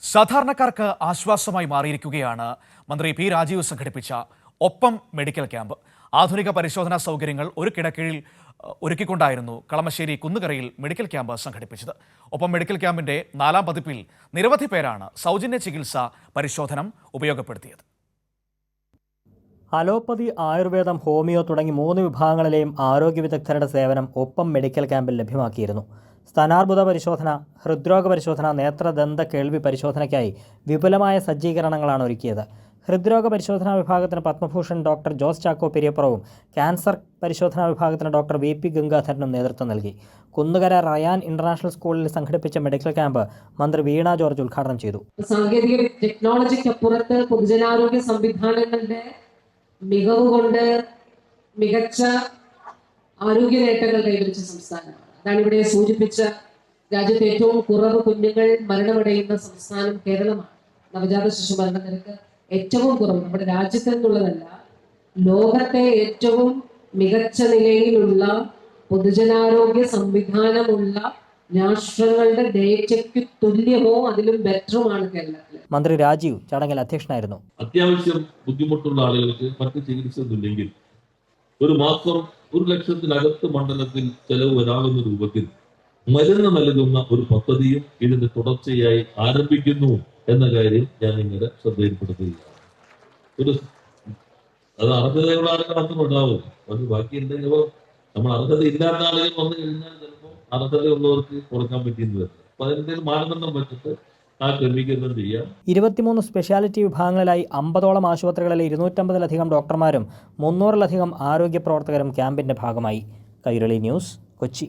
സാധാരണക്കാർക്ക് ആശ്വാസമായി മാറിയിരിക്കുകയാണ് മന്ത്രി പി രാജീവ് സംഘടിപ്പിച്ച ഒപ്പം മെഡിക്കൽ ക്യാമ്പ്. ആധുനിക പരിശോധനാ സൗകര്യങ്ങൾ ഒരു കിടക്കീഴിൽ ഒരുക്കിക്കൊണ്ടായിരുന്നു കളമശ്ശേരി കുന്നുകരയിൽ മെഡിക്കൽ ക്യാമ്പ് സംഘടിപ്പിച്ചത്. ഒപ്പം മെഡിക്കൽ ക്യാമ്പിന്റെ 4ാം പതിപ്പിൽ നിരവധി പേരാണ് സൗജന്യ ചികിത്സ പരിശോധന ഉപയോഗപ്പെടുത്തിയത്. അലോപ്പതി, ആയുർവേദം, ഹോമിയോ തുടങ്ങി 3 വിഭാഗങ്ങളിലെയും ആരോഗ്യ വിദഗ്ധരുടെ സേവനം ഒപ്പം മെഡിക്കൽ ക്യാമ്പിൽ ലഭ്യമാക്കിയിരുന്നു. സ്ഥാനാർബുദ പരിശോധന, ഹൃദ്രോഗ പരിശോധന, നേത്ര, ദന്ത, കേൾവി പരിശോധനയ്ക്കായി വിപുലമായ സജ്ജീകരണങ്ങളാണ് ഒരുക്കിയത്. ഹൃദ്രോഗ പരിശോധനാ വിഭാഗത്തിന് പത്മഭൂഷൺ ഡോക്ടർ ജോസ് ചാക്കോ പെരിയപ്പുറവും ക്യാൻസർ പരിശോധനാ വിഭാഗത്തിന് ഡോക്ടർ VP ഗംഗാധരനും നേതൃത്വം നൽകി. കുന്നുകര റയാൻ ഇന്റർനാഷണൽ സ്കൂളിൽ സംഘടിപ്പിച്ച മെഡിക്കൽ ക്യാമ്പ് മന്ത്രി വീണ ജോർജ് ഉദ്ഘാടനം ചെയ്തു. സാങ്കേതിക ടെക്നോളജിക്കപ്പുറത്ത് പൊതുജനാരോഗ്യ സംവിധാനങ്ങളുടെ മികവ് കൊണ്ട് മികച്ച ആരോഗ്യ നേട്ടങ്ങൾ കൈവരിച്ച സംസ്ഥാനമാണ്. അതാണ് ഇവിടെ സൂചിപ്പിച്ച രാജ്യത്തെ ഏറ്റവും കുറവ് കുഞ്ഞുങ്ങൾ മരണമടയുന്ന സംസ്ഥാനം കേരളമാണ്. നവജാത ശിശു മരണ നിരക്ക് ഏറ്റവും കുറവ് നമ്മുടെ രാജ്യത്ത് നിന്നുള്ളതല്ല, ലോകത്തെ ഏറ്റവും മികച്ച നിലയിലുള്ള പൊതുജനാരോഗ്യ സംവിധാനമുള്ള രാഷ്ട്രങ്ങളുടെ ഡേറ്റയ്ക്ക് തുല്യമോ അതിലും ബെറ്ററുമാണ് കേരളത്തിൽ. മന്ത്രി രാജീവ് ചടങ്ങിൽ അധ്യക്ഷനായിരുന്നു. അത്യാവശ്യം ബുദ്ധിമുട്ടുള്ള ആളുകൾക്ക് മറ്റ് ചികിത്സ ഒന്നുമില്ലെങ്കിൽ ഒരു മാസം 1,00,000-നകത്ത് മണ്ഡലത്തിൽ ചെലവ് വരാവുന്ന രൂപത്തിൽ മരുന്ന് നൽകുന്ന ഒരു പദ്ധതിയും ഇതിന്റെ തുടർച്ചയായി ആരംഭിക്കുന്നു എന്ന കാര്യം ഞാൻ നിങ്ങളുടെ ശ്രദ്ധയിൽപ്പെടുത്തുകയാണ്. അത് അർഹതയുള്ള ആളുകൾ മാത്രം ഉണ്ടാവും. അത് ബാക്കി എന്തെങ്കിലും നമ്മൾ അർഹത ഇല്ലാത്ത ആളുകൾ വന്നു കഴിഞ്ഞാൽ ചിലപ്പോൾ അർഹതയുള്ളവർക്ക് കൊടുക്കാൻ പറ്റിയെന്ന് വരും. അപ്പൊ അതിന്റെ മാനദണ്ഡം വെച്ചിട്ട് ആ ക്രമീകരണം ചെയ്യാം. 23 സ്പെഷ്യാലിറ്റി വിഭാഗങ്ങളിലായി 50ഓളം ആശുപത്രികളിലെ 250-ലധികം ഡോക്ടർമാരും 300-ലധികം ആരോഗ്യ പ്രവർത്തകരും ക്യാമ്പിന്റെ ഭാഗമായി. കൈരളി ന്യൂസ്, കൊച്ചി.